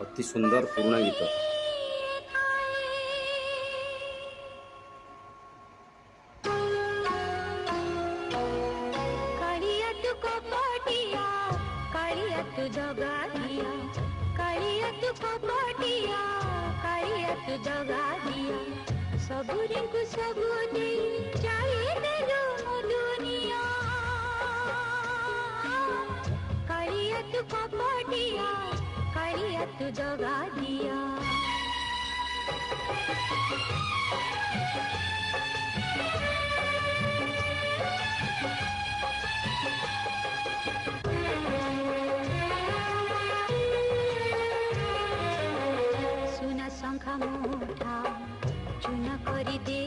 अति सुंदर पुराना गीत। कालिया तू कपटिया, कालिया तू जगा दिया, कालिया तू कपटिया, कालिया तू जगा दिया, सबुरे को सबु दे चाहे देलो मो दुनिया। कालिया तू कपटिया, कालिया तू जगा दिया। सुना शंखा मुठा चुना करी दे